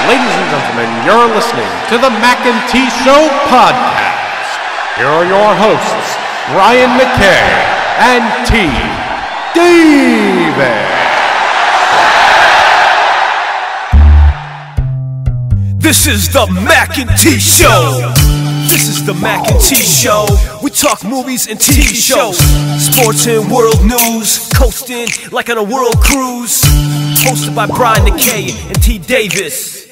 Ladies and gentlemen, you're listening to the Mackay T Podcast. Here are your hosts, Ryan Mackay and T Davis. This is the Mackay T Show. This is the Mackay T Show. We talk movies and TV shows, sports and world news, coasting like on a world cruise. Hosted by Brian Mackay and T Davis.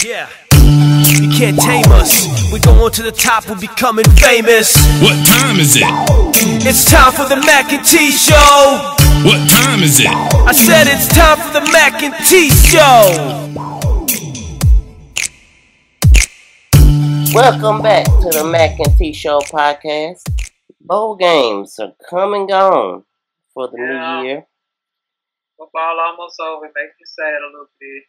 Yeah, you can't tame us. We're going to the top, we're becoming famous. What time is it? It's time for the Mackay T Show. What time is it? I said it's time for the Mackay T Show. Welcome back to the Mackay T Show podcast. Bowl games are come and gone for the new year. Football almost over. It makes me sad a little bit.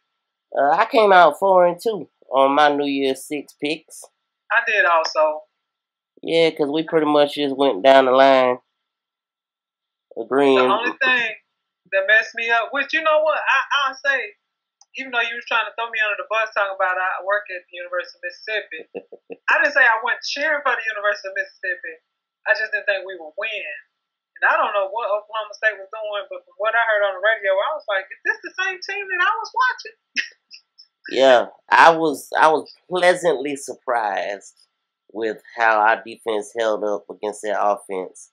I came out 4-2 on my New Year's 6 picks. I did also. Yeah, because we pretty much just went down the line agreeing. The only thing that messed me up, which you know what, I'll say, even though you was trying to throw me under the bus talking about I work at the University of Mississippi, I didn't say I went cheering for the University of Mississippi. I just didn't think we would win. And I don't know what Oklahoma State was doing, but from what I heard on the radio, I was like, is this the same team that I was watching? Yeah, I was pleasantly surprised with how our defense held up against their offense.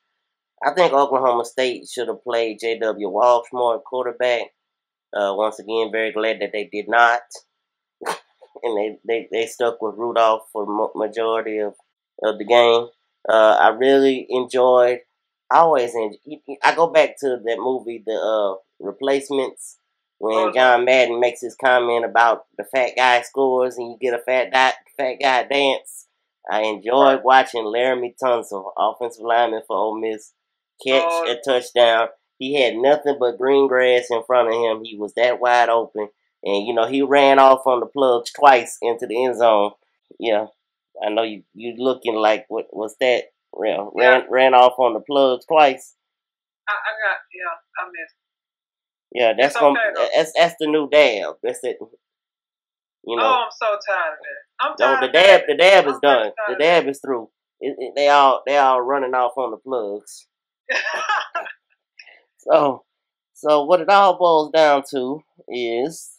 I think Oklahoma State should have played J.W. Walsh more at quarterback. Once again, very glad that they did not. And they stuck with Rudolph for the majority of the game. I really enjoyed. I go back to that movie, The Replacements, when John Madden makes his comment about the fat guy scores and you get a fat guy dance. I enjoyed watching Laramie Tunsil, offensive lineman for Ole Miss, catch a touchdown. He had nothing but green grass in front of him. He was that wide open. And, you know, he ran off on the plugs twice into the end zone. Yeah, I know you looking like, what was that? Ran off on the plugs twice. I missed. Yeah, that's that's the new dab. That's it. You know. Oh, I'm so tired of that. The dab is done. The dab is through. They all running off on the plugs. So what it all boils down to is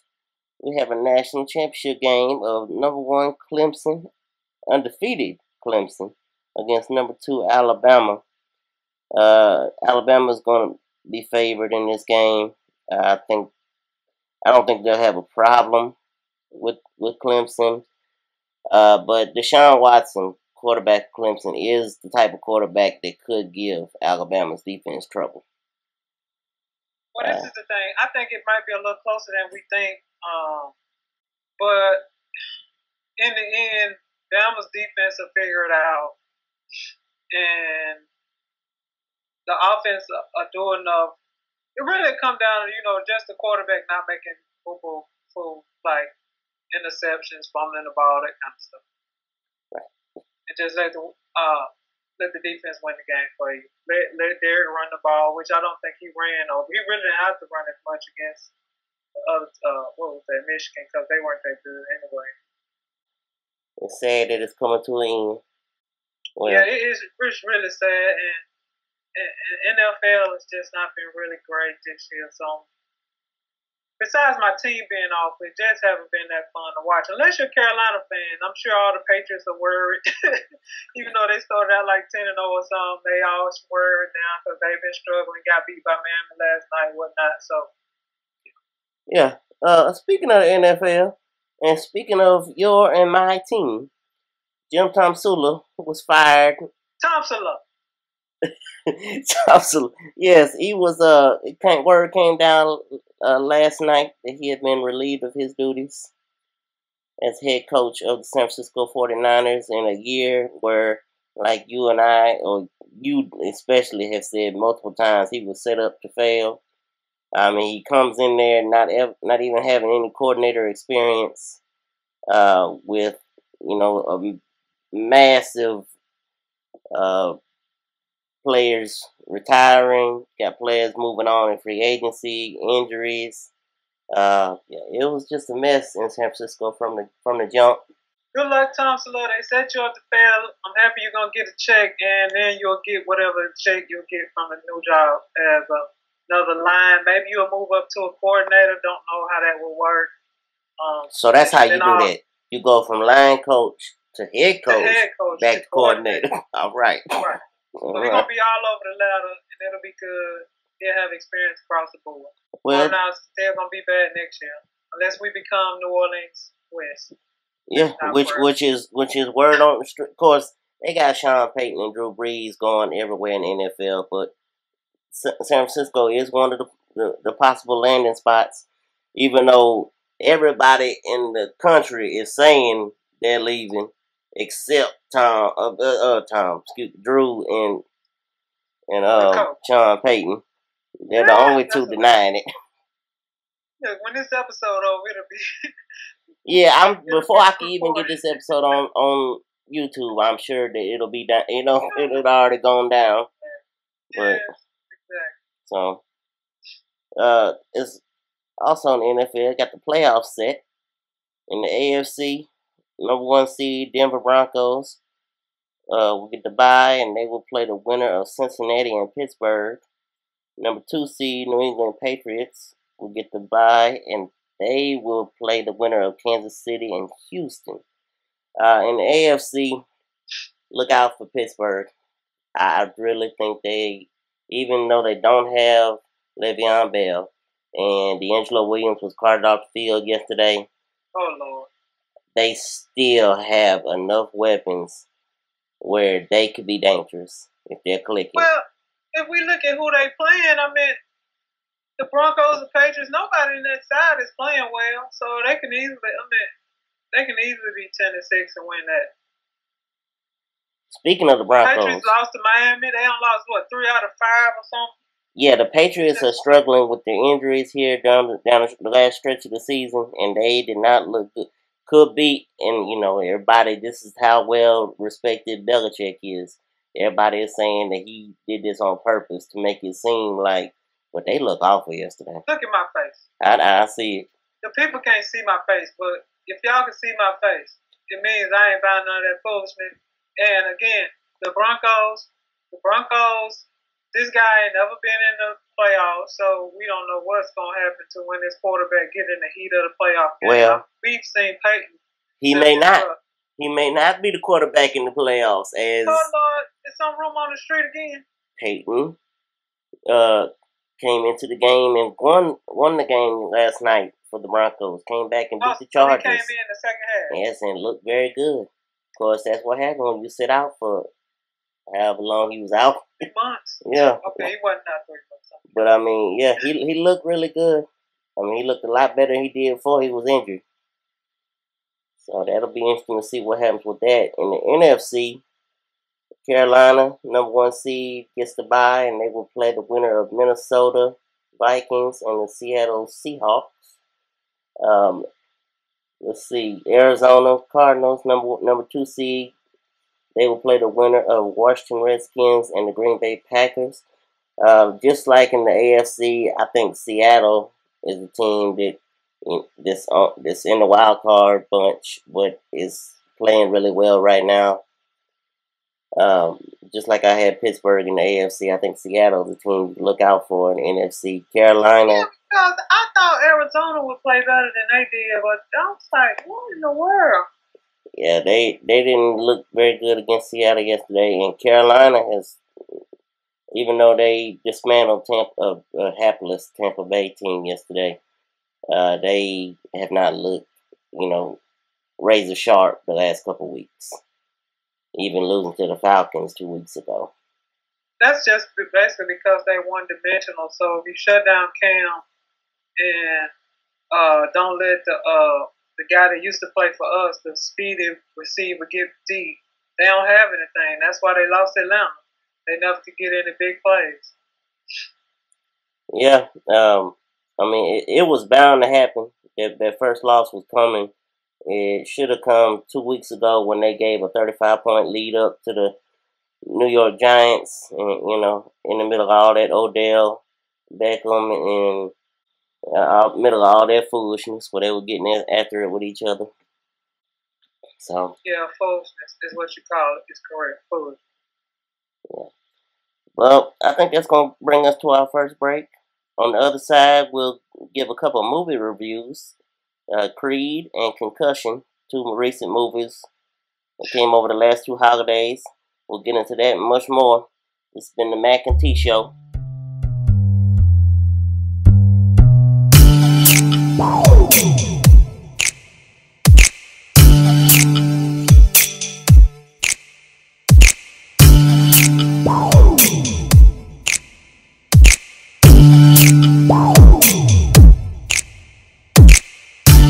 we have a national championship game of number 1 Clemson, undefeated Clemson, against number 2 Alabama. Alabama's going to be favored in this game. I don't think they'll have a problem with Clemson. But Deshaun Watson, quarterback of Clemson, is the type of quarterback that could give Alabama's defense trouble. Well, this is the thing. I think it might be a little closer than we think. But in the end, Bama's defense will figure it out. And the offense are doing enough. It really come down to, just the quarterback not making football like interceptions, fumbling the ball, that kind of stuff. Right. And just let the defense win the game for you. Let Derek run the ball, which I don't think he ran over. He really didn't have to run as much against Michigan, because they weren't that good anyway. It's sad that it's coming to an end. Well, yeah, it's really sad, and NFL has just not been really great this year. So, besides my team being off, it just haven't been that fun to watch. Unless you're a Carolina fan, I'm sure all the Patriots are worried. Even though they started out like 10-0 or something, they all worried now because they've been struggling, got beat by Miami last night and whatnot. So, yeah. Speaking of the NFL, and speaking of your and my team, Jim Tomsula was fired. Tomsula. Tomsula. Yes, he was. Word came down last night that he had been relieved of his duties as head coach of the San Francisco 49ers in a year where, like you and I, or you especially, have said multiple times, he was set up to fail. I mean, he comes in there not even having any coordinator experience, with a massive players retiring, got players moving on in free agency, injuries. Yeah, it was just a mess in San Francisco from the jump. Good luck, Tomsula. They set you up to fail. I'm happy you're gonna get a check, and then you'll get whatever check you'll get from a new job as another line. Maybe you'll move up to a coordinator. Don't know how that will work. So that's how you do that. You go from line coach to head coach, back to coordinator. All right. Right. So we're gonna be all over the ladder, and it'll be good. They'll have experience across the board. Well, now they're gonna be bad next year unless we become New Orleans West. Yeah, which is word on the street. Of course, they got Sean Payton and Drew Brees going everywhere in the NFL, but San Francisco is one of the possible landing spots, even though everybody in the country is saying they're leaving, except Drew and Sean Payton. They're the only two denying it. Look, when this episode over, it'll be. Yeah, before I can even get this episode on YouTube, I'm sure that it'll be down. You know, it'll already gone down. But so, it's also in the NFL. Got the playoffs set in the AFC. Number 1 seed Denver Broncos will get the bye, and they will play the winner of Cincinnati and Pittsburgh. Number 2 seed New England Patriots will get the bye, and they will play the winner of Kansas City and Houston. In the AFC, look out for Pittsburgh. I really think they, even though they don't have Le'Veon Bell and D'Angelo Williams was carted off the field yesterday, oh Lord, they still have enough weapons where they could be dangerous if they're clicking. Well, if we look at who they playing, I mean, the Broncos, the Patriots, nobody in that side is playing well, so they can easily. They can easily be 10-6 and win that. Speaking of the Broncos, Patriots lost to Miami. They don't lost 3 out of 5 or something. Yeah, the Patriots are struggling with their injuries here down the last stretch of the season, and they did not look good. Could be, and everybody. This is how well respected Belichick is. Everybody is saying that he did this on purpose to make it seem like. But they look awful yesterday. Look at my face. I see it. The people can't see my face, but if y'all can see my face, it means I ain't buying none of that foolishness. And again, the Broncos, this guy ain't never been in the playoffs, so we don't know what's going to happen to when this quarterback get in the heat of the playoff game. Well, we've seen Peyton. He may not. He may not be the quarterback in the playoffs. As oh Lord, there's some room on the street again. Peyton came into the game and won the game last night for the Broncos. Came back and beat the Chargers. He came in the second half. Yes, and looked very good. Of course, that's what happened when you sit out for however long he was out. 3 months. Yeah. Okay, he wasn't out 3 months. But I mean, yeah, he looked really good. I mean, he looked a lot better than he did before he was injured. So that'll be interesting to see what happens with that. In the NFC, Carolina, number 1 seed, gets the bye, and they will play the winner of Minnesota Vikings and the Seattle Seahawks. Let's see, Arizona Cardinals, number 2 seed. They will play the winner of Washington Redskins and the Green Bay Packers. Just like in the AFC, I think Seattle is a team that's in the wild card bunch, but is playing really well right now. Just like I had Pittsburgh in the AFC, I think Seattle is a team to look out for in the NFC. Carolina. Yeah, because I thought Arizona would play better than they did, but I was like, what in the world? Yeah, they didn't look very good against Seattle yesterday, and Carolina has, even though they dismantled a hapless Tampa Bay team yesterday, they have not looked, razor sharp the last couple weeks. Even losing to the Falcons 2 weeks ago. That's just basically because they one-dimensional. So if you shut down Cam and don't let the guy that used to play for us, the speedy receiver, get deep, they don't have anything. That's why they lost Atlanta. They never could get any big plays. Yeah, I mean, it was bound to happen. That first loss was coming. It should have come 2 weeks ago when they gave a 35-point lead up to the New York Giants. And, in the middle of all that, Odell, Beckham, and middle of all that foolishness, where they were getting after it with each other. So yeah, foolishness is what you call it. It's correct, foolishness. yeah. Well, I think that's gonna bring us to our first break. On the other side, we'll give a couple of movie reviews. Creed and Concussion, two recent movies that came over the last two holidays. We'll get into that and much more. This has been the Mac and T Show.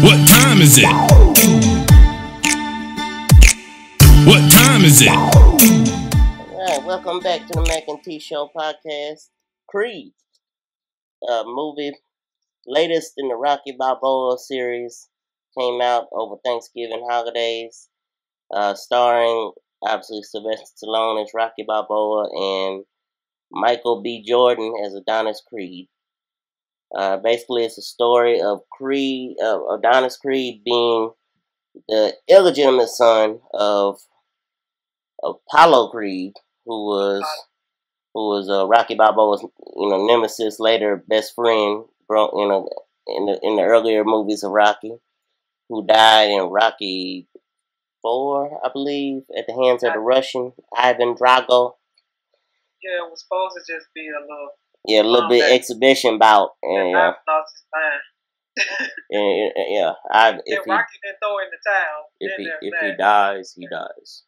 What time is it? What time is it? Alright, welcome back to the Mac and T Show podcast. Creed, movie, latest in the Rocky Balboa series, came out over Thanksgiving holidays, starring, obviously, Sylvester Stallone as Rocky Balboa and Michael B. Jordan as Adonis Creed. Basically, it's a story of Adonis Creed being the illegitimate son of Apollo Creed, who was Rocky Balboa's nemesis, later best friend, in the earlier movies of Rocky, who died in Rocky 4, I believe, at the hands of the Russian Ivan Drago. Yeah, it was supposed to just be a little bit exhibition bout, and lost his mind. if Rocky didn't throw in the towel. If he dies, he dies.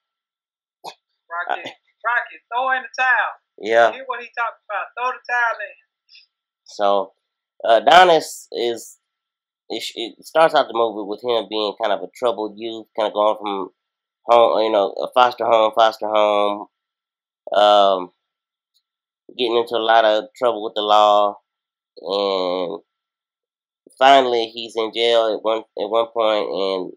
Rocky, throw in the towel. Yeah. Hear what he talking about. Throw the towel in. So, Adonis it starts out the movie with him being kind of a troubled youth, kind of going from home, a foster home, getting into a lot of trouble with the law, and finally he's in jail at one point, and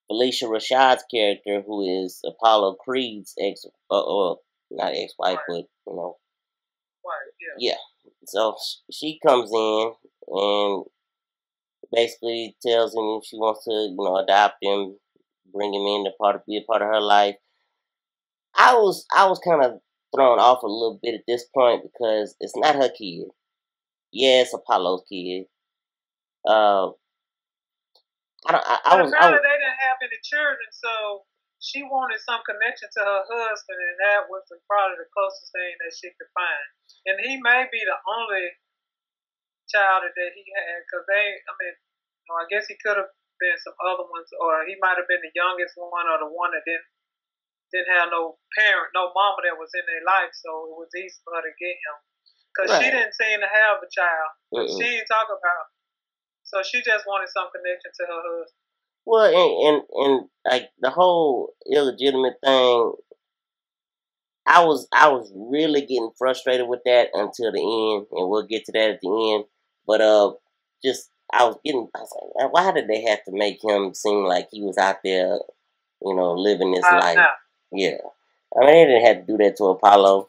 Felicia Rashad's character, who is Apollo Creed's not ex-wife, but wife, yeah. So she comes in and basically tells him she wants to, adopt him, bring him in to be a part of her life. I was kind of thrown off a little bit at this point because it's not her kid. Yeah, it's Apollo's kid. Apparently they didn't have any children, so she wanted some connection to her husband, and that was probably the closest thing that she could find. And he may be the only child that he had, because I guess he could have been some other ones, or he might have been the youngest one, or the one that didn't have no parent, no mama that was in their life, so it was easy for her to get him. Because she didn't seem to have a child. She didn't talk about. So she just wanted some connection to her husband. Well, and like the whole illegitimate thing, I was really getting frustrated with that until the end, and we'll get to that at the end. But I was like, why did they have to make him seem like he was out there, living his life? No. Yeah, I mean, they didn't have to do that to Apollo.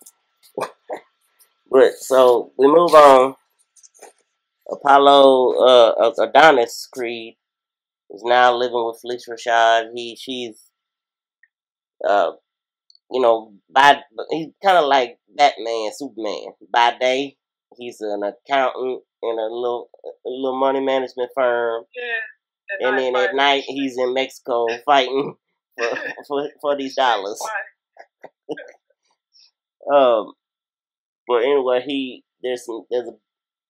But so we move on. Adonis Creed is now living with Felicia Rashad. She's he's kind of like Batman, Superman. By day, he's an accountant in a little money management firm. Yeah. And then at night, he's in Mexico fighting for these dollars. But anyway, there's an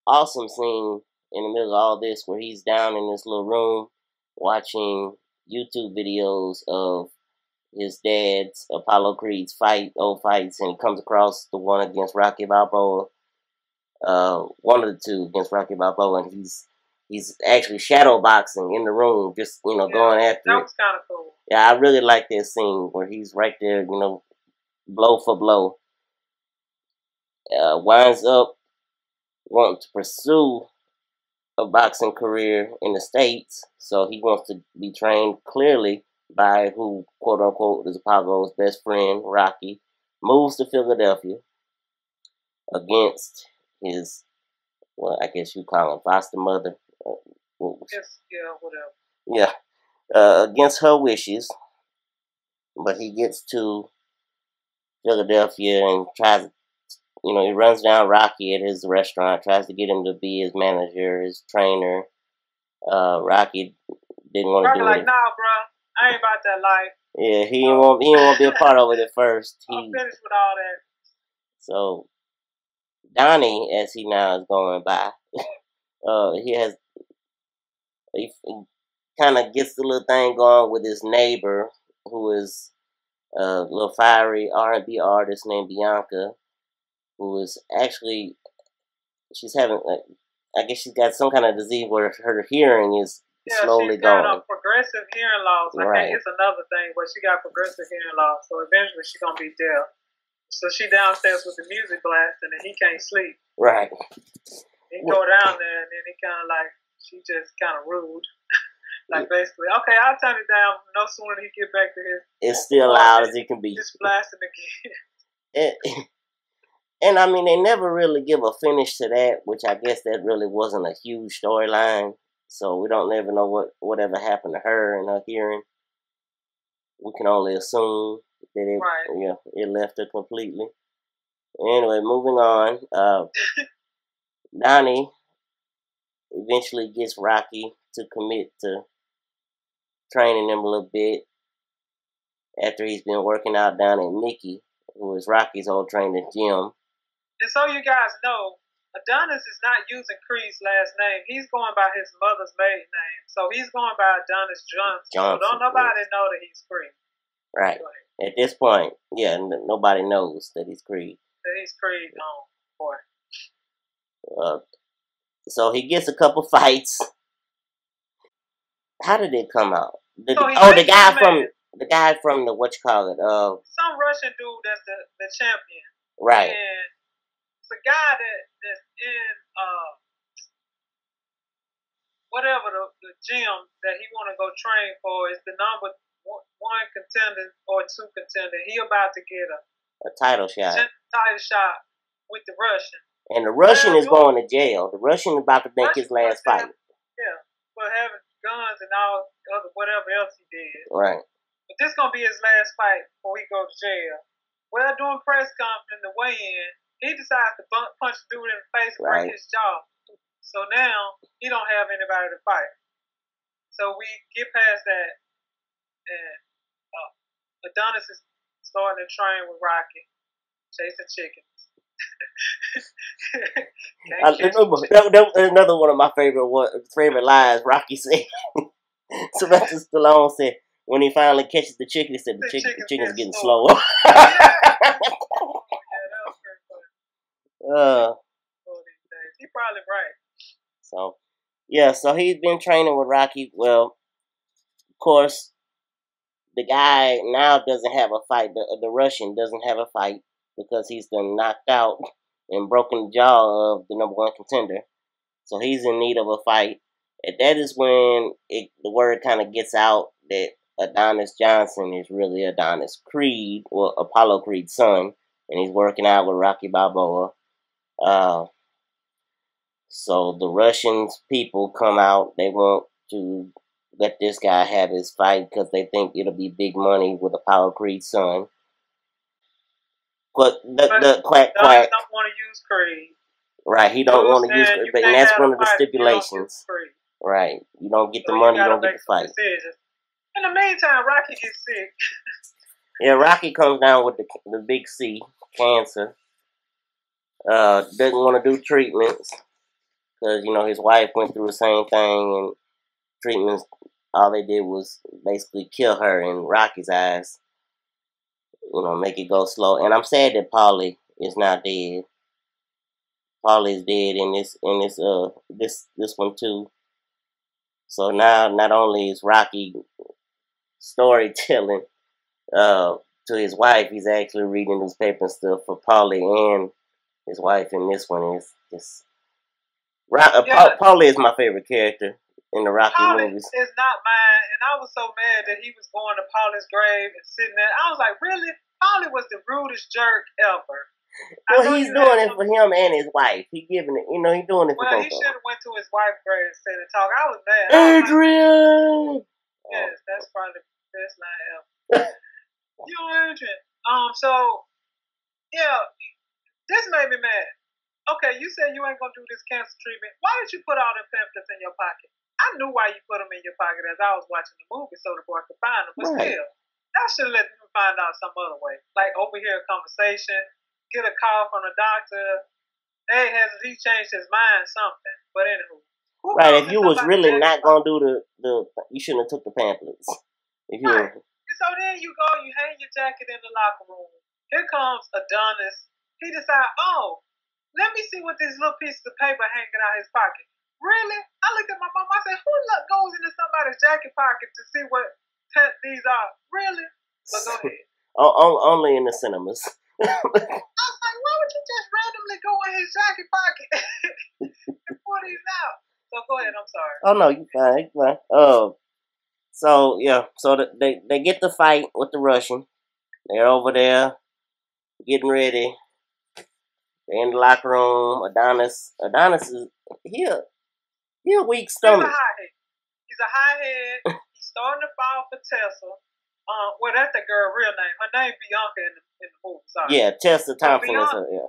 awesome scene in the middle of all this where he's down in this little room watching YouTube videos of his dad's, Apollo Creed's old fights, and he comes across the one against Rocky Balboa, one of the two against Rocky Balboa, and he's actually shadow boxing in the room, just going after it. That was kind of cool. Yeah, I really like that scene where he's right there, blow for blow. Winds up wanting to pursue a boxing career in the States, so he wants to be trained clearly by who, quote unquote, is Apollo's best friend, Rocky. Moves to Philadelphia against his, I guess you call him foster mother, Whatever. Yeah, against her wishes, but he gets to Philadelphia and tries. He runs down Rocky at his restaurant, tries to get him to be his manager, his trainer. Rocky didn't want to do Rocky it. Nah, bro, I ain't about that life. Yeah, he didn't want to be a part of it at first. I'm finished with all that. So Donnie, as he now is going by, he kind of gets the little thing going with his neighbor, who is a little fiery R&B artist named Bianca, who is actually, she's having, I guess she's got some kind of disease where her hearing is slowly she's got going. a progressive hearing loss. Right. It's another thing, but she got progressive hearing loss, so eventually she's gonna be deaf. So she downstairs with the music blasting, and he can't sleep. Right. He go down there, and then he kind of like, she just kind of rude. Like basically, okay, I'll turn it down. No sooner than he get back to his. It's still loud as it can be. Just blasting again. And I mean, they never really give a finish to that, which I guess that really wasn't a huge storyline. So we don't ever know whatever happened to her and her hearing. We can only assume that it left her completely. Anyway, moving on. Donnie eventually gets Rocky to commit to training him a little bit after he's been working out down at Mickey, who is Rocky's old training gym. And so you guys know, Adonis is not using Creed's last name. He's going by his mother's maiden name. So he's going by Adonis Johnson. So don't nobody know that he's Creed. Right. At this point, nobody knows that he's Creed. That he's Creed, boy. So he gets a couple fights. How did it come out? The guy from the some Russian dude that's the champion. Right. And it's a guy that's in whatever the gym that he want to go train for is the number one contender or two contender. He about to get a title shot. Title shot with the Russian. And the Russian is going to jail. The Russian is about to make his last fight. Yeah, for having guns and all whatever else he did. Right. But this gonna be his last fight before he goes to jail. Well, during press conference, the weigh-in, he decides to punch the dude in the face and break his jaw. So now he don't have anybody to fight. So we get past that, and Adonis is starting to train with Rocky, chasing chickens. That was another one of my favorite lines. Rocky said, Sylvester Stallone said, when he finally catches the chicken, he said the chicken's getting slower. That was pretty funny. He's probably right. So he's been training with Rocky. Well, of course, the guy now doesn't have a fight. The Russian doesn't have a fight because he's been knocked out and broken the jaw of the number one contender. So he's in need of a fight. And that is when the word kind of gets out that Adonis Johnson is really Adonis Creed, or Apollo Creed's son, and he's working out with Rocky Balboa. So the Russians people come out. They want to let this guy have his fight because they think it'll be big money with Apollo Creed's son. But the quack. Don't want to use Creed. Right, he don't want to use Creed, but that's one of the stipulations. Right, you don't get the money, you don't get the fight. In the meantime, Rocky gets sick. Yeah, Rocky comes down with the big C, cancer. Doesn't want to do treatments because his wife went through the same thing, and treatments, all they did was basically kill her in Rocky's eyes. Make it go slow. And I'm sad that Paulie is not dead. Paulie is dead in this one too. So now not only is Rocky storytelling to his wife, he's actually reading newspaper and stuff for Paulie and his wife in this one. Is just Paulie is my favorite character in the Rocky movies. Paulie is not mine, and I was so mad that he was going to Paulie's grave and sitting there. I was like, really? Paulie was the rudest jerk ever. Well, he's doing it for him and his wife. He giving it, he's doing it for both of them. Well, he should have went to his wife first and talk. I was mad. Adrian! Yes, that's probably the best line ever. You Adrian. So, yeah, this made me mad. Okay, you said you ain't going to do this cancer treatment. Why did you put all them pamphlets in your pocket? I knew why you put them in your pocket as I was watching the movie so the boy could find them. But still, I should have let them find out some other way. Like overhear a conversation, get a call from the doctor. Hey, has he changed his mind? Something. But anywho. Right, if you was really not going to do the you shouldn't have took the pamphlets. If you right. So then you go, you hang your jacket in the locker room. Here comes Adonis. He decides, let me see what this little piece of paper hanging out his pocket. Really? I looked at my mom. I said, who goes into somebody's jacket pocket to see what these are? Really? But go ahead. Only in the cinemas. I was like, why would you just randomly go in his jacket pocket and pull these out? So go ahead. I'm sorry. Oh no, you fine. You fine. So yeah. So they get the fight with the Russian. They're over there getting ready. They're in the locker room. Adonis is he a weak stomach. He's a high head. He's starting to fall for Tessa. Well, that's the girl's real name. Her name Bianca in the movie. Sorry. Yeah, Tessa Thompson is her. Yeah.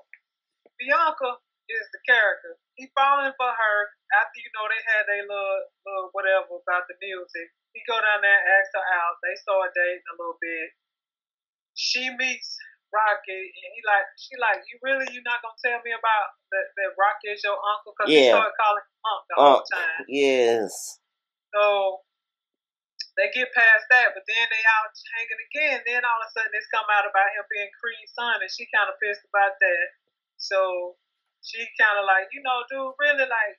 Bianca is the character. He falling for her after they had their little whatever about the music. He go down there and ask her out. They start dating a little bit. She meets Rocky, and you not gonna tell me about that Rocky is your uncle? Because he started calling him Unc the whole time. Yes. So they get past that, but then they out hanging again. Then all of a sudden it's come out about him being Creed's son, and she kind of pissed about that. So she kind of like, dude, really like,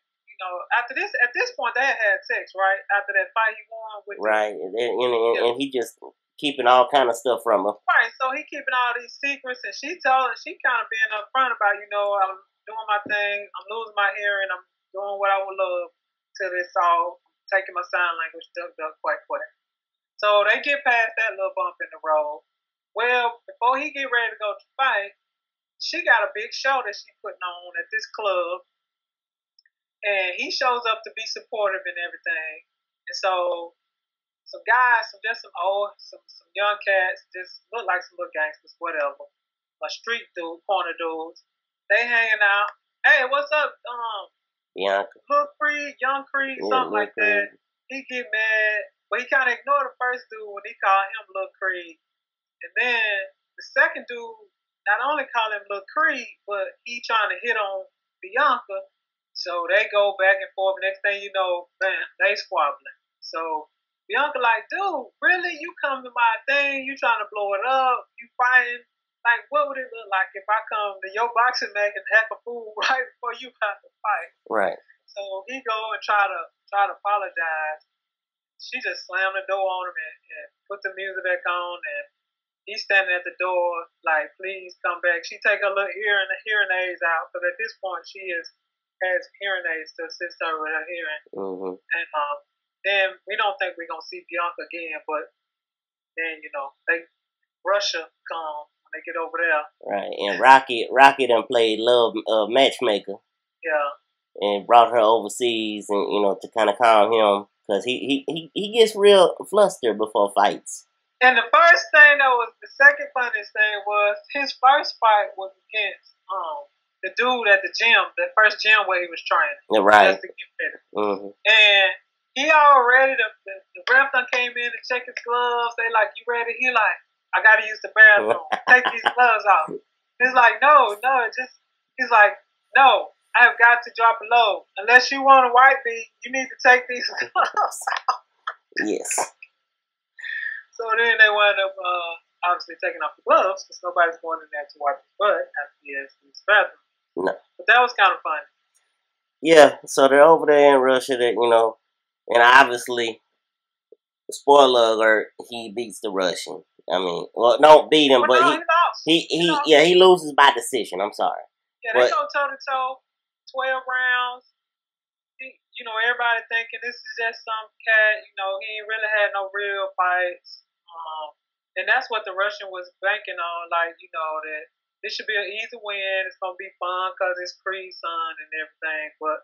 after this, at this point they had sex, right? After that fight he won with right, and he just keeping all kind of stuff from her. Right, so he keeping all these secrets, and she kind of being upfront about, I'm doing my thing, I'm losing my hearing, I'm doing what I would love till it's all taking my sign language duck quack quack. So they get past that little bump in the road. Well, before he get ready to go to fight, she got a big show that she's putting on at this club, and he shows up to be supportive and everything. And so some guys, some young cats, just look like some little gangsters, whatever. A street dude, corner dudes. They hanging out. Hey, what's up, Bianca? Lil Creed, Young Creed, something like that. He get mad, but he kind of ignored the first dude when he called him Lil Creed. And then the second dude not only called him Lil Creed, but he trying to hit on Bianca. So they go back and forth. Next thing you know, bam, they squabbling. So Bianca like, dude, really? You come to my thing, you trying to blow it up, you fighting. Like, what would it look like if I come to your boxing match and act a fool right before you about to fight? Right. So he go and try to apologize. She just slammed the door on him and put the music back on, and he's standing at the door like, please come back. She take her little hearing aids out, because at this point she has hearing aids to assist her with her hearing. Mm-hmm. And then we don't think we're gonna see Bianca again, but then Russia come when they get over there. Right, and Rocky done played love matchmaker. Yeah. And brought her overseas, and to kind of calm him, because he gets real flustered before fights. And the first thing the second funniest thing was his first fight was against the dude at the gym, the first gym where he was training. Yeah, right. Just to get better. Mm-hmm. And he already, the ref done came in to check his gloves. They like, you ready? He like, I got to use the bathroom. Take these gloves off. He's like, no, he's like, no, I have got to drop a load. Unless you want to wipe me, you need to take these gloves off. Yes. So then they wind up obviously taking off the gloves because nobody's going in there to wipe his butt after he has to use the bathroom. No. But that was kind of funny. Yeah, so they're over there in Russia, and obviously, spoiler alert, he beats the Russian. I mean, well, don't beat him, but he lost. He loses by decision. I'm sorry. Yeah, they go toe to toe, 12 rounds. Everybody thinking this is just some cat. He ain't really had no real fights. And that's what the Russian was banking on, that this should be an easy win. It's gonna be fun because it's pre-son and everything. But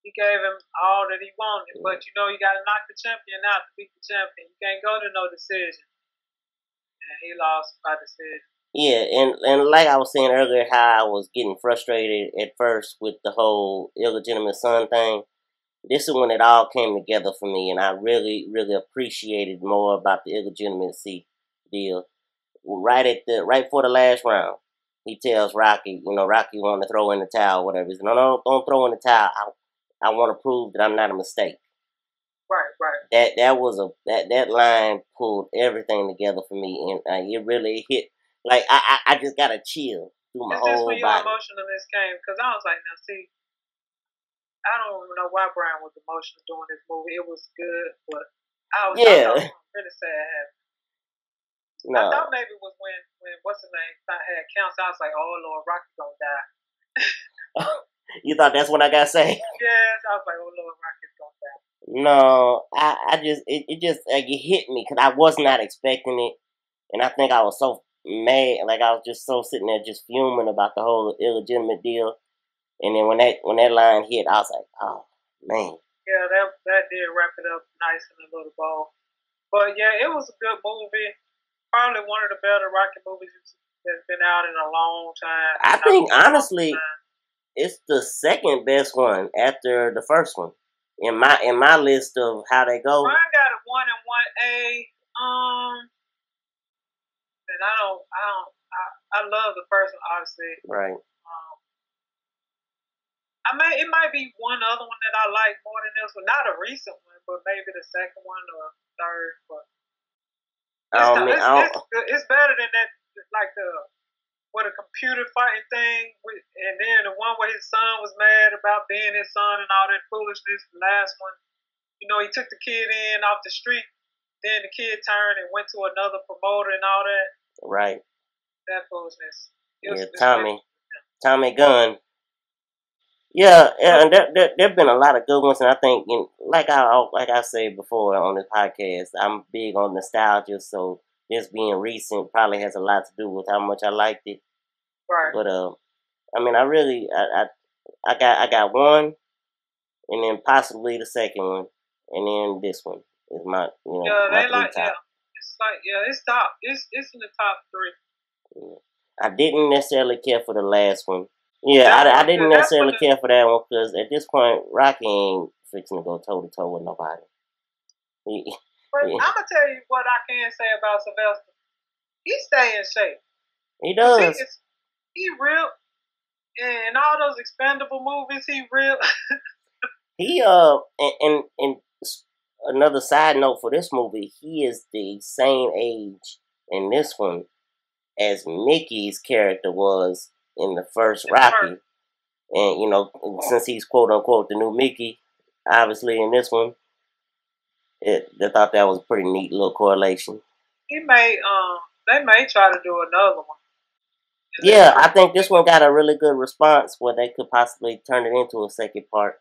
he gave him all that he wanted. But you got to knock the champion out to beat the champion. You can't go to no decision. And he lost by decision. Yeah, and like I was saying earlier, how I was getting frustrated at first with the whole illegitimate son thing. This is when it all came together for me, and I really, really appreciated more about the illegitimacy deal. Right before the last round, he tells Rocky, Rocky wanted to throw in the towel, whatever. He said, no, don't throw in the towel. I want to prove that I'm not a mistake. Right. That line pulled everything together for me, and it really hit. Like I just got a chill through my whole body. This is when your emotionalness came, because I was like, now see, I don't even know why Brian was emotional during this movie. It was good, but I was really sad. No. I thought maybe it was when what's his name had counts. I was like, oh Lord, Rocky's gonna die. You thought that's when I got saved? Yes, I was like, oh Lord, Rocky's gonna die. No, I just it just like it hit me because I was not expecting it, and I think I was so mad, like I was just so sitting there just fuming about the whole illegitimate deal, and then when that line hit, I was like, oh man. Yeah, that did wrap it up nice in a little bow. But yeah, it was a good movie. Probably one of the better Rocky movies that's been out in a long time. I think honestly, it's the second best one after the first one in my list of how they go. Brian got a 1 and 1A. And I love the first one, obviously. Right. It might be one other one that I like more than this one. Not a recent one, but maybe the second one or third. But it's better than that, like the computer fighting thing, and then the one where his son was mad about being his son and all that foolishness. The last one, he took the kid in off the street. Then the kid turned and went to another promoter and all that. Right. That foolishness. Tommy Gunn. Yeah, and there've been a lot of good ones, and I think, like I said before on this podcast, I'm big on nostalgia, so this being recent probably has a lot to do with how much I liked it. Right. But I mean, I got one, and then possibly the second one, and then this one is my my top. It's top. It's in the top 3. Yeah. I didn't necessarily care for the last one. Yeah, I didn't necessarily care for that one because at this point, Rocky ain't fixing to go toe to toe with nobody. But I'm gonna tell you what I can say about Sylvester. He stay in shape. He does. He real in all those expendable movies. He real. He and another side note for this movie, he is the same age in this one as Mickey's character was in the first Rocky. And, since he's quote unquote the new Mickey, obviously in this one, I thought that was a pretty neat little correlation. They may try to do another one. Yeah, I think this one got a really good response where they could possibly turn it into a second part.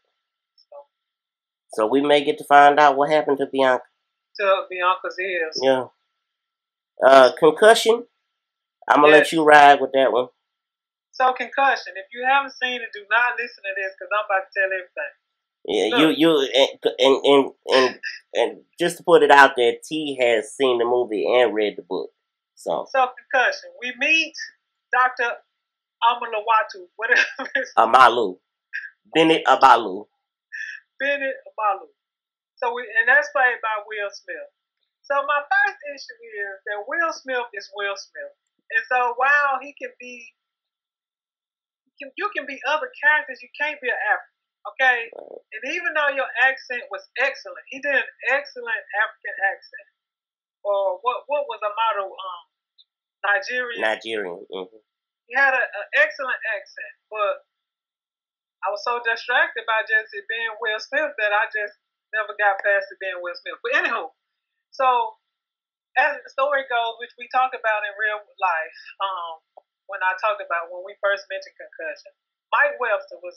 So we may get to find out what happened to Bianca. To Bianca's ears. Yeah. Concussion. I'm going to let you ride with that one. So, Concussion. If you haven't seen it, do not listen to this because I'm about to tell everything. Yeah, and just to put it out there, T has seen the movie and read the book. So Concussion. We meet Dr. Amalawatu, whatever. Amalu. Bennett Amalu. So and that's played by Will Smith. So my first issue is that Will Smith is Will Smith. And so while he can be, you can be other characters, you can't be an African. Okay? And even though your accent was excellent, he did an excellent African accent. Or what was a model? Nigerian. Mm-hmm. He had an excellent accent, but I was so distracted by just it being Will Smith that I just never got past it being Will Smith. But anywho, so as the story goes, which we talk about in real life, when we first mentioned Concussion, Mike Webster was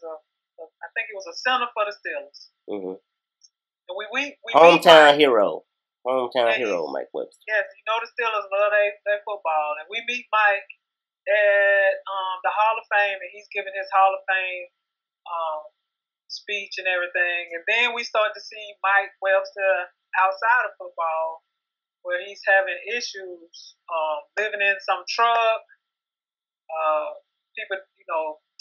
I think he was a center for the Steelers. Mm-hmm. And we hometown hero, Mike Webster. Yes, the Steelers love their football, and we meet Mike, at the Hall of Fame, and he's giving his Hall of Fame speech and everything. And then we start to see Mike Webster outside of football, where he's having issues, living in some truck, people,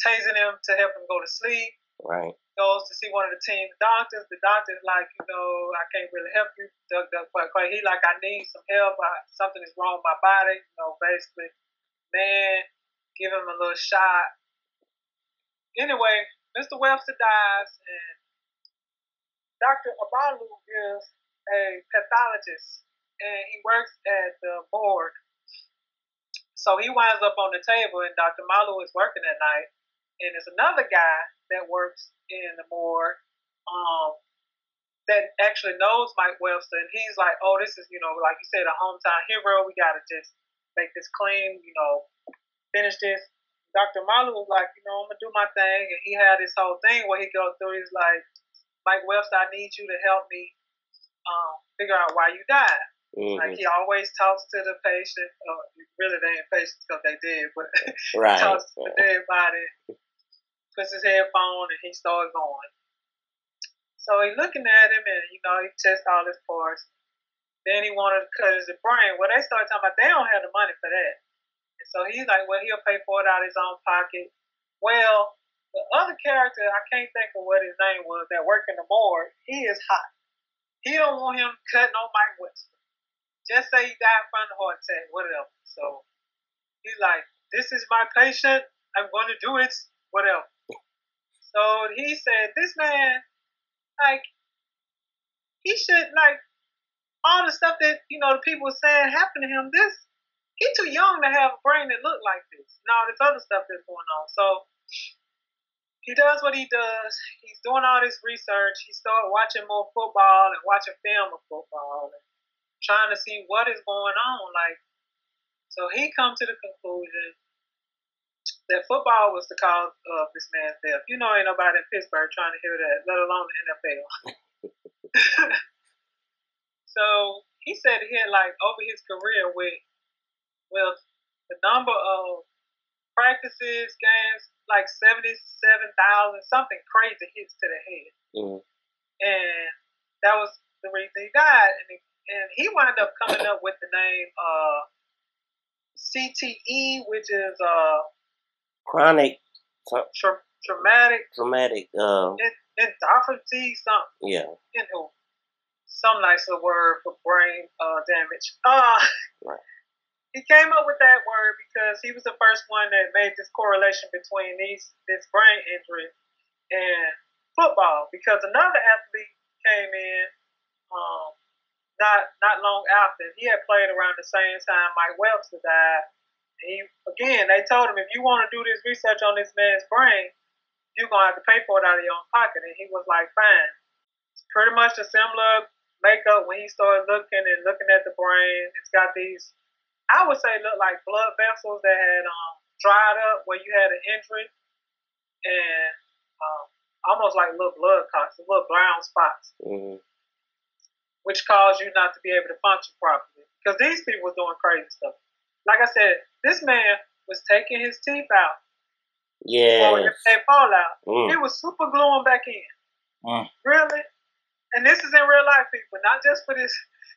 tasing him to help him go to sleep. Right. Goes to see one of the team doctors. The doctor's like, I can't really help you. He like, I need some help. Something is wrong with my body. Basically, man, give him a little shot. Anyway, Mr. Webster dies, and Dr. Abalu is a pathologist, and he works at the morgue. So he winds up on the table, and Dr. Malu is working at night, and there's another guy that works in the morgue that actually knows Mike Webster, and he's like, oh, this is, like you said, a hometown hero. We got to just make this clean, finish this. Dr. Malu was like, I'm going to do my thing, and he had this whole thing where he goes through, he's like, Mike Webster, I need you to help me figure out why you died. Mm-hmm. Like, he always talks to the patient. Really, they ain't patients because they did, but right. He talks to the dead body, puts his headphone, and he starts going. So he's looking at him, and, he tests all his parts. Then he wanted to cut his brain. Well, they started talking about they don't have the money for that. And so he's like, well, he'll pay for it out of his own pocket. Well, the other character, I can't think of what his name was, that worked in the morgue, he is hot. He don't want him cutting on Mike Webster. Just say he died from a heart attack, whatever. So he's like, this is my patient. I'm going to do it, whatever. So he said, this man, like, he should, like, all the stuff that, the people were saying happened to him, he's too young to have a brain that look like this. And all this other stuff that's going on. So he does what he does. He's doing all this research. He started watching more football and watching film of football and trying to see what is going on. Like, so he comes to the conclusion that football was the cause of this man's death. Ain't nobody in Pittsburgh trying to hear that, let alone the NFL. So he said he had, like, over his career with the number of practices, games, like 77,000, something crazy hits to the head. Mm-hmm. And that was the reason he died. And he wound up coming up with the name CTE, which is chronic traumatic encephalopathy, something. Yeah. Some nice word for brain damage. Right. He came up with that word because he was the first one that made this correlation between this brain injury and football. Because another athlete came in not long after. He had played around the same time Mike Webster died. And they told him, if you want to do this research on this man's brain, you're going to have to pay for it out of your own pocket. And he was like, fine. It's pretty much a similar makeup when he started looking at the brain. It's got these, I would say, look like blood vessels that had dried up where you had an injury, and almost like little blood clots, little brown spots, which caused you not to be able to function properly. Because these people were doing crazy stuff. Like I said, this man was taking his teeth out. Yeah. Before they fall out. He was super gluing back in. Really? And this is in real life, people, not just for this.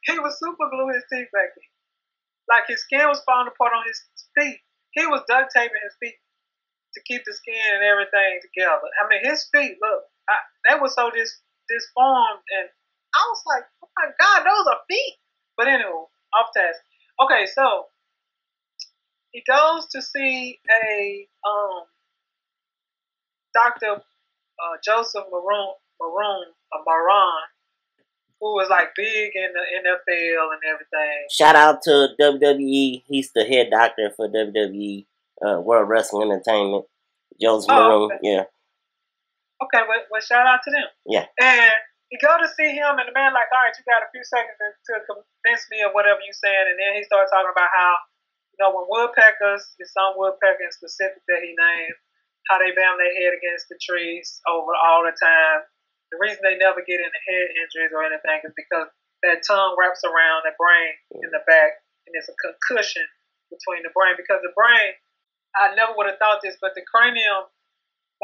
He was super gluing his teeth back in. Like his skin was falling apart on his feet. He was duct taping his feet to keep the skin and everything together. I mean, his feet, look, they were so disformed, and I was like, oh my God, those are feet. But anyway, off task. Okay, so he goes to see a Dr. Joseph Maroon, who was like big in the NFL and everything. Shout out to WWE. He's the head doctor for WWE, World Wrestling Entertainment. Joseph Maroon, okay. Yeah. Okay, well, shout out to them. Yeah. And you go to see him, and the man like, all right, you got a few seconds to convince me of whatever you're saying. And then he started talking about how, when woodpeckers, there's some woodpecker in specific that he named, how they bang their head against the trees over all the time. The reason they never get into head injuries or anything is because that tongue wraps around the brain in the back, and there's a concussion between the brain, because the brain I never would have thought this, but the cranium,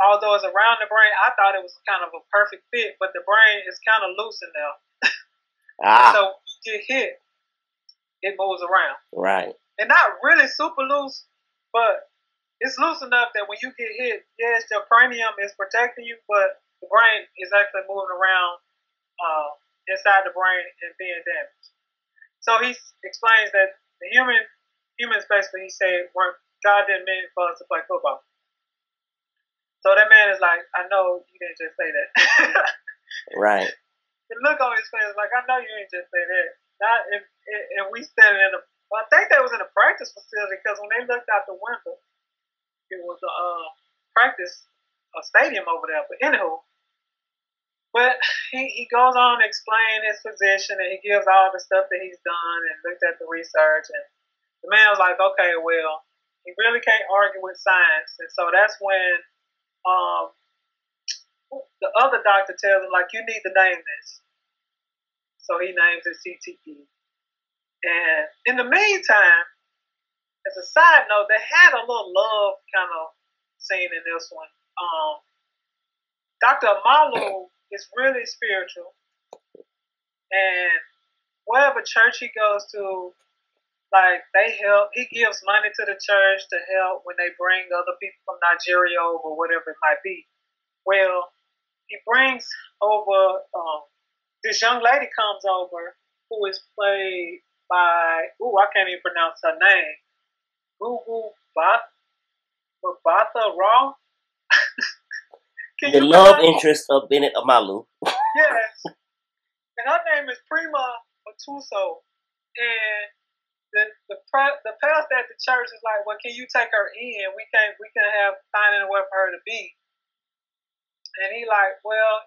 although it's around the brain, I thought it was kind of a perfect fit, but the brain is kind of loose in there. So when you get hit, it moves around. Right. And not really super loose, but it's loose enough that when you get hit, yes, your cranium is protecting you, but the brain is actually moving around inside the brain and being damaged. So he explains that the humans basically, he said, God didn't mean for us to play football. So that man is like, I know you didn't just say that. Right. The look on his face is like, I know you didn't just say that. And we standing in I think that was in a practice facility because when they looked out the window, it was a stadium over there. But anywho, he goes on to explain his position and he gives all the stuff that he's done and looked at the research. And the man was like, okay, well, he really can't argue with science. And so that's when the other doctor tells him, like, you need to name this. So he names it CTE. And in the meantime, as a side note, they had a little love kind of scene in this one. Dr. Amalu is really spiritual. And wherever church he goes to, like, they help. He gives money to the church to help when they bring other people from Nigeria over, whatever it might be. Well, he brings over, this young lady comes over who is played by, I can't even pronounce her name. Gugu Batha Raw. The love interest of Bennett Amalu. Yes. And her name is Prima Matuso. And the pastor at the church is like, well, can you take her in? We can find anywhere for her to be. And he like, well,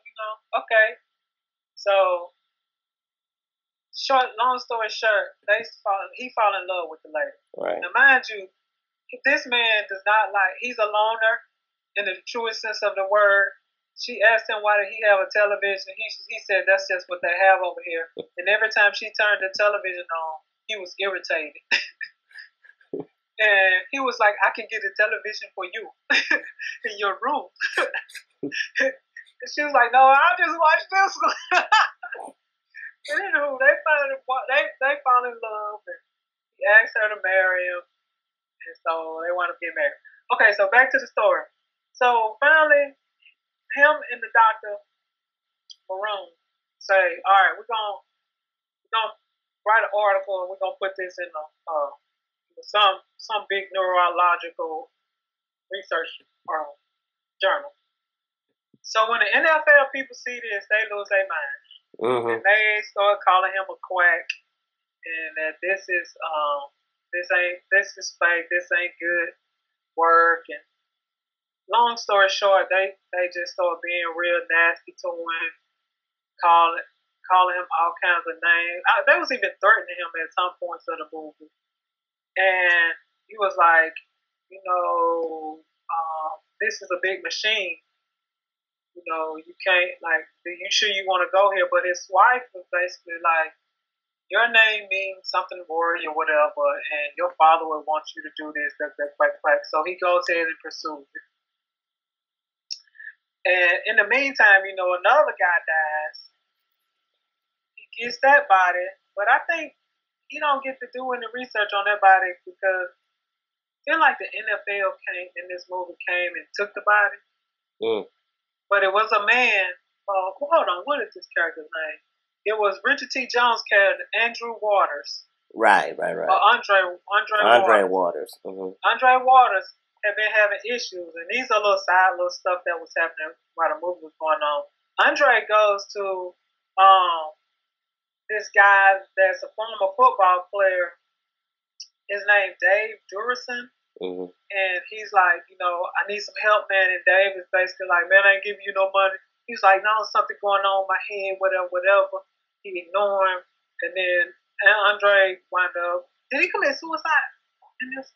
okay. So long story short, he fall in love with the lady. Right. Now, mind you, this man does not he's a loner in the truest sense of the word. She asked him why did he have a television. He said that's just what they have over here. And every time she turned the television on, he was irritated. And he was like, I can get a television for you in your room. And she was like, no, I'll just watch this one. And anywho, they fall in love, and he asked her to marry him, and so they want to get married. Okay, so back to the story. So finally, him and the doctor, Maroon, say, all right, we're gonna write an article, and we're gonna put this in some big neurological research journal. So when the NFL people see this, they lose their mind. Mm-hmm. And they start calling him a quack, and that this is fake, this ain't good work. And long story short, they just start being real nasty to him, calling him all kinds of names. They was even threatening him at some points of the movie, and he was like, this is a big machine. You can't, you sure you want to go here? But his wife was basically like, your name means something warrior or whatever, and your father would want you to do this, that. So he goes ahead and pursues it. And in the meantime, another guy dies. He gets that body, but I think he don't get to do any research on that body because I feel like the NFL came and took the body. Mm. But it was a man. Hold on, what is this character's name? It was Richard T. Jones' character, Andrew Waters. Right. Andre Waters. Mm-hmm. Andre Waters had been having issues, and these are little stuff that was happening while the movie was going on. Andre goes to this guy that's a former football player. His name Dave Durison. Mm-hmm. And he's like, I need some help, man. And Dave is basically like, man, I ain't giving you no money. He's like, no, something going on in my head, whatever. He ignored him. And then Andre wound up. Did he commit suicide in this?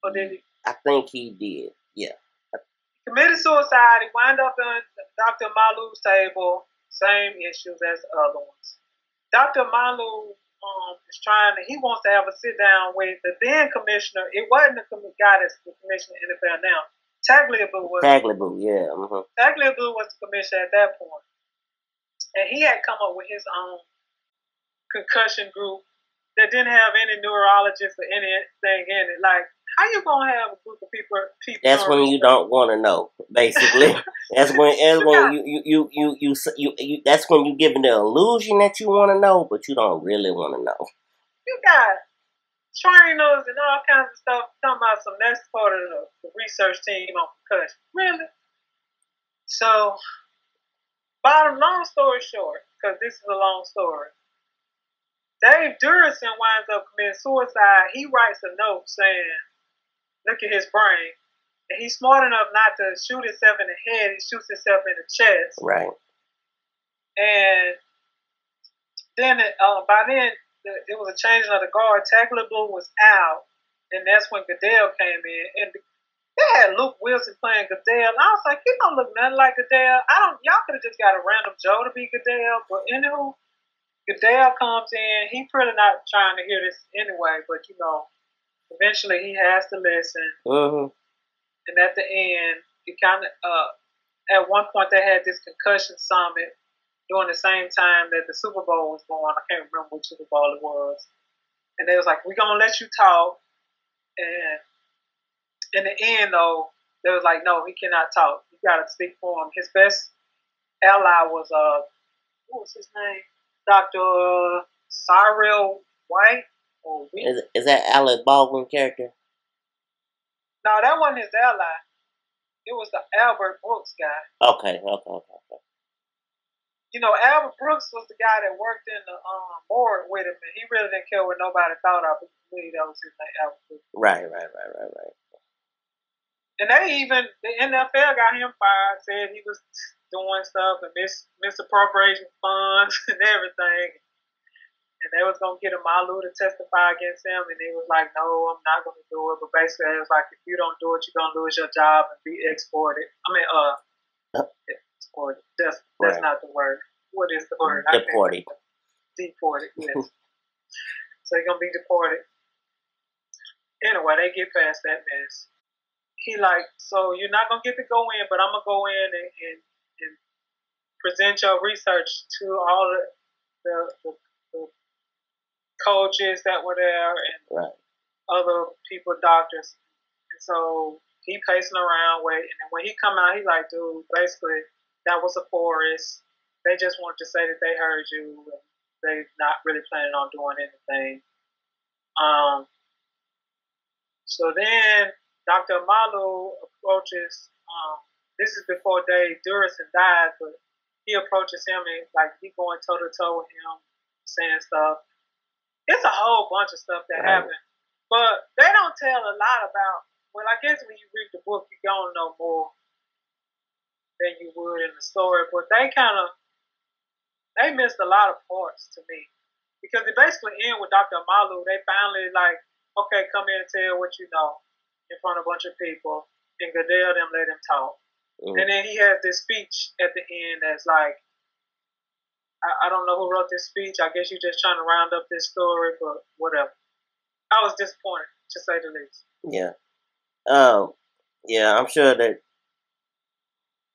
Or did he? I think he did, yeah. He committed suicide. He wound up on Dr. Malu's table. Same issues as the other ones. Dr. Malu is he wants to have a sit down with the then commissioner. It wasn't the guy that's the commissioner in the NFL now. Tagliabue was. Yeah. Mm-hmm. Tagliabue was the commissioner at that point. And he had come up with his own concussion group that didn't have any neurologists or anything in it. Like, how you gonna have a group of people? That's when you don't want to know. Basically, that's when you that's when you giving the illusion that you want to know, but you don't really want to know. You got trainers and all kinds of stuff talking about some that's part of the research team on concussion. Really? So, long story short, because this is a long story. Dave Durison winds up committing suicide. He writes a note saying, look at his brain. And he's smart enough not to shoot himself in the head. He shoots himself in the chest. Right. And then, by then, it was a changing of the guard. Tagliabue was out. And that's when Goodell came in. And they had Luke Wilson playing Goodell. I was like, he don't look nothing like Goodell. Y'all could have just got a random Joe to be Goodell. But anywho, Goodell comes in. He's really not trying to hear this anyway, but eventually he has to listen. Mm-hmm. And at the end, he kind of at one point they had this concussion summit during the same time that the Super Bowl was going. I can't remember which Super Bowl it was. And they was like, "We're gonna let you talk." And in the end, though, they was like, "No, he cannot talk. You got to speak for him." His best ally was what was his name? Dr. Cyril White. Is that Alec Baldwin character? No, that wasn't his ally. It was the Albert Brooks guy. Okay. Albert Brooks was the guy that worked in the board with him, and he really didn't care what nobody thought of. I believe that was his name, Albert Brooks. Right. And the NFL got him fired, said he was doing stuff and misappropriating funds and everything. And they was going to get a Malu to testify against him, and he was like, "No, I'm not going to do it." But basically, it was like, if you don't do it, you're going to lose your job and be exported. Exported. That's right. Not the word. What is the word? Deported. Deported, yes. So you're going to be deported. Anyway, they get past that mess. He so you're not going to get to go in, but I'm going to go in and present your research to all the coaches that were there and other people, doctors. And so he pacing around, waiting. And when he come out, he like, "Dude, basically, that was a chorus. They just wanted to say that they heard you, and they're not really planning on doing anything." So then Dr. Malu approaches, this is before Dave Durison died, but he approaches him and he going toe-to-toe with him, saying stuff. It's a whole bunch of stuff that happened. But they don't tell a lot about, well, I guess when you read the book, you're going to know more than you would in the story. But they missed a lot of parts to me. Because it basically ended with Dr. Malu. They finally okay, come in and tell what you know in front of a bunch of people. And Goodell them let him talk. Mm-hmm. And then he has this speech at the end that's like, I don't know who wrote this speech. I guess you're just trying to round up this story, but whatever. I was disappointed, to say the least. Yeah. Yeah, I'm sure that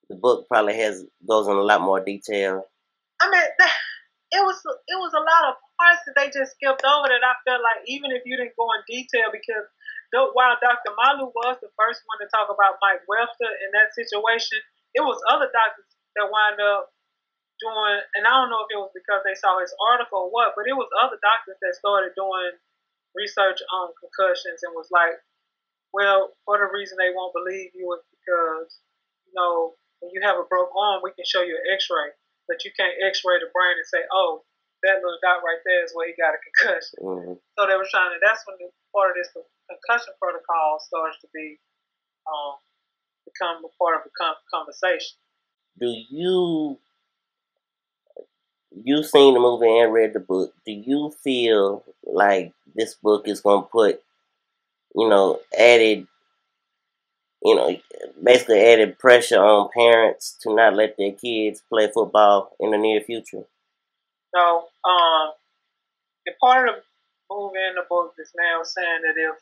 the book probably goes in a lot more detail. I mean, it was a lot of parts that they just skipped over that I felt like, even if you didn't go in detail, because while Dr. Malu was the first one to talk about Mike Webster in that situation, it was other doctors that wound up doing, and I don't know if it was because they saw his article or what, but it was other doctors that started doing research on concussions and was like, well, for the reason they won't believe you is because, when you have a broke arm, we can show you an x-ray, but you can't x-ray the brain and say, oh, that little dot right there is where he got a concussion. Mm-hmm. So they were trying to, that's when part of this concussion protocol starts to be, become a part of the conversation. You've seen the movie and read the book. Do you feel like this book is going to put, basically added pressure on parents to not let their kids play football in the near future? No. And part of the movie in the book, this man was saying that if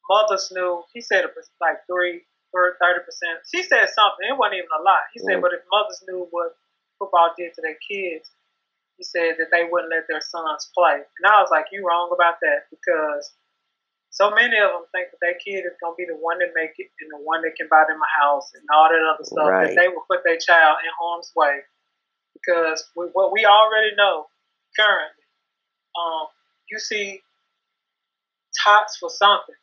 mothers knew, he said it was like 30%. She said something, it wasn't even a lot. He said, but if mothers knew what football did to their kids, he said that they wouldn't let their sons play. And I was like, you wrong about that, because so many of them think that their kid is going to be the one that make it and the one that can buy them a house and all that other stuff, that they will put their child in harm's way. Because what we already know currently, you see tots for something,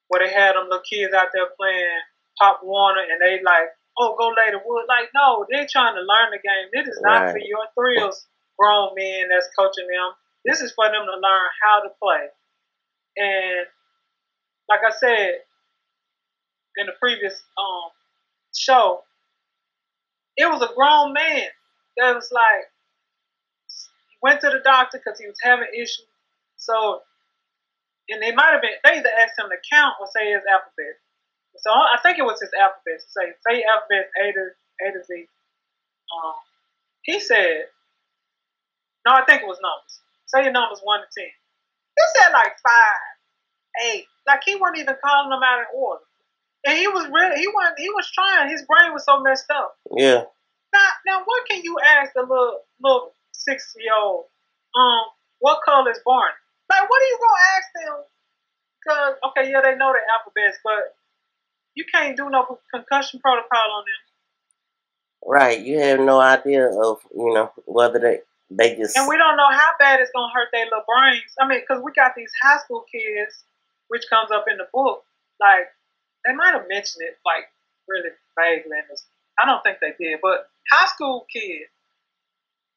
where they had them little kids out there playing Pop Warner, and they like, oh, go lay the wood. Like, no, they're trying to learn the game. This is not for your thrills, grown men that's coaching them. This is for them to learn how to play. And like I said in the previous show, it was a grown man that was like, he went to the doctor because he was having issues. So, and they might have been, they either asked him to count or say his alphabet. So I think it was his alphabet. Say alphabet A to Z. He said, no, I think it was numbers. Say your numbers 1 to 10. He said like 5, 8. Like he wasn't even calling them out in order. And he was trying. His brain was so messed up. Yeah. Now what can you ask a little 6-year-old? What color is Barney? Like, what are you gonna ask them? Because okay, yeah, they know the alphabets, but you can't do no concussion protocol on them. Right. You have no idea of whether they just. And we don't know how bad it's gonna hurt their little brains. I mean, because we got these high school kids, which comes up in the book. Like they might have mentioned it like really vaguely. I don't think they did, but high school kid,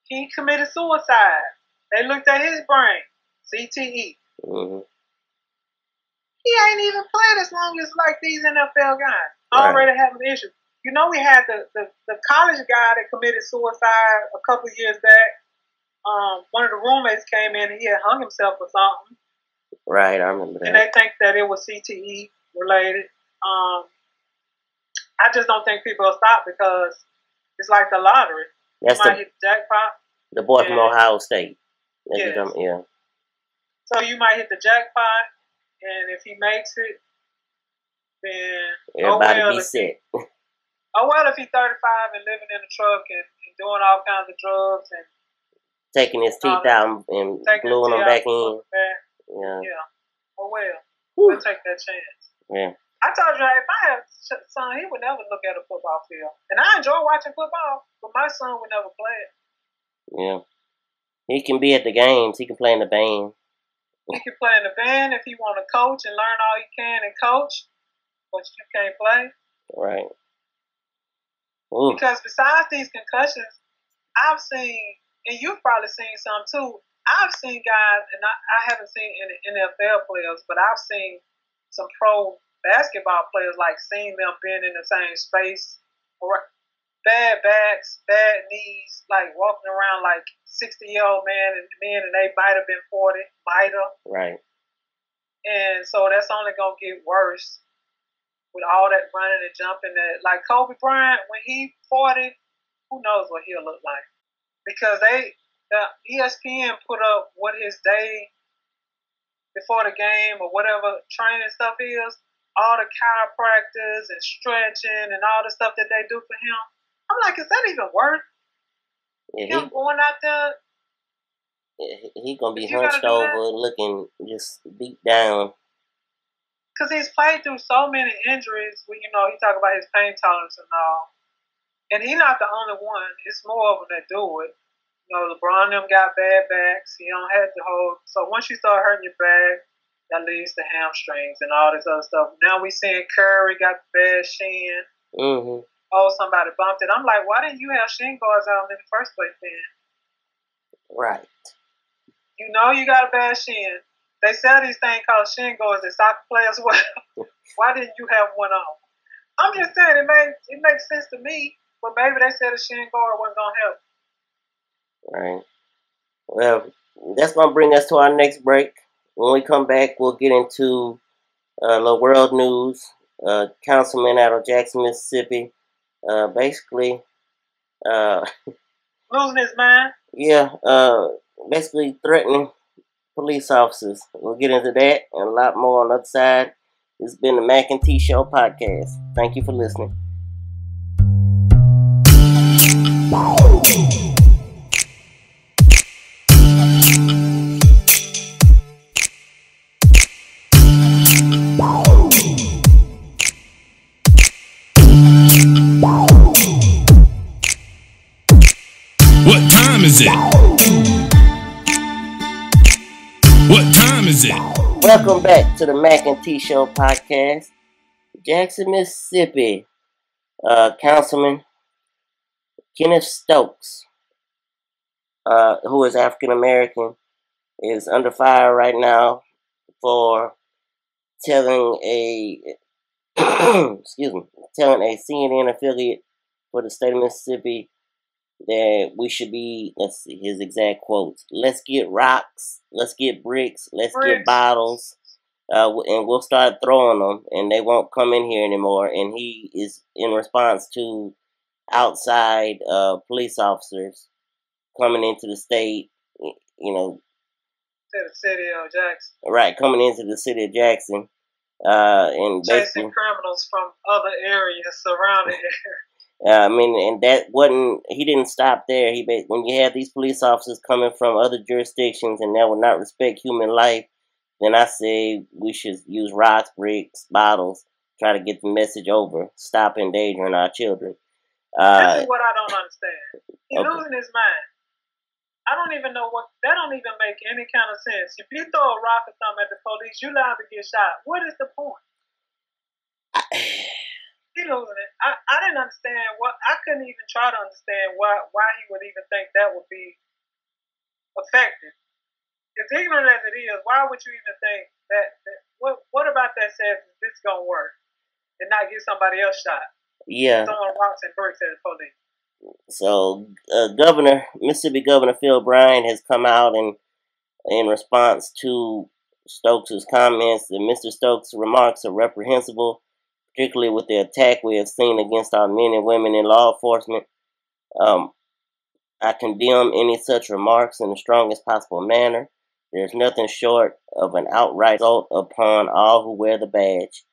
he committed suicide. They looked at his brain, CTE. Mm-hmm. He ain't even played as long as like these NFL guys. Already having issues. You know, we had the college guy that committed suicide a couple of years back. One of the roommates came in and he had hung himself or something. Right, I remember that. And they think that it was CTE related. I just don't think people will stop because it's like the lottery. That's you might hit the jackpot. The boy from Ohio State. Yes. Yeah. So you might hit the jackpot, and if he makes it, then everybody be sick. Oh well, if he's 35 and living in a truck and doing all kinds of drugs and taking his teeth out and gluing them back in. Yeah. Oh well, we'll take that chance. Yeah. I told you, if I had a son, he would never look at a football field. And I enjoy watching football, but my son would never play it. Yeah. He can be at the games. He can play in the band. He can play in the band if he want to coach and learn all he can and coach, but you can't play. Right. Ooh. Because besides these concussions, I've seen, and you've probably seen some too, I've seen guys, and I haven't seen any NFL players, but I've seen some pro basketball players, like seeing them being in the same space, or bad backs, bad knees, like walking around like 60-year-old men, and they might have been 40, Right. And so that's only gonna get worse with all that running and jumping. That like Kobe Bryant, when he's 40, who knows what he'll look like? Because the ESPN put up what his day before the game or whatever training stuff is, all the chiropractors and stretching and all the stuff that they do for him. I'm like, is that even worth him going out there? He gonna be hunched over, looking just beat down. Because he's played through so many injuries. He talk about his pain tolerance and all. And he's not the only one. It's more of them that do it. LeBron them got bad backs. He don't have to hold. So once you start hurting your back, that leads to hamstrings and all this other stuff. Now we seeing Curry got the bad shin. Mm-hmm. Oh, somebody bumped it. I'm like, why didn't you have shin guards out in the first place then? Right. You know you got a bad shin. They sell these things called shin guards that soccer players wear. Why didn't you have one on? I'm just saying it makes sense to me, but maybe they said a shin guard wasn't gonna help. Right. Well, that's gonna bring us to our next break. When we come back, we'll get into the world news. Councilman out of Jackson, Mississippi, basically losing his mind. Yeah, basically threatening police officers. We'll get into that and a lot more on the other side. This has been the Mackay T Show podcast. Thank you for listening. What time is it? What time is it? Welcome back to the Mackay T Show podcast. Jackson, Mississippi, Councilman Kenneth Stokes, who is African American, is under fire right now for telling a telling a CNN affiliate for the state of Mississippi that we should be, let's see his exact quotes, let's get rocks, let's get bricks, let's get bottles, and we'll start throwing them, and they won't come in here anymore. And he is in response to outside police officers coming into the state, to the city of Jackson. Right, coming into the city of Jackson, and chasing criminals from other areas, surrounding areas. And that wasn't. He didn't stop there. When you have these police officers coming from other jurisdictions and that would not respect human life, then I say we should use rocks, bricks, bottles, try to get the message over. Stop endangering our children. This is what I don't understand. He's losing his mind. I don't even know what. That don't even make any kind of sense. If you throw a rock or something at the police, you're liable to get shot. What is the point? He's losing it. I didn't understand what. I couldn't even try to understand why he would even think that would be effective. As ignorant as it is, why would you even think that what about that says this gonna work and not get somebody else shot? Yeah. Throwing rocks and bricks at the police. So, Mississippi Governor Phil Bryant has come out and in response to Stokes' comments that Mr. Stokes' remarks are reprehensible, particularly with the attack we have seen against our men and women in law enforcement. I condemn any such remarks in the strongest possible manner. There is nothing short of an outright assault upon all who wear the badge.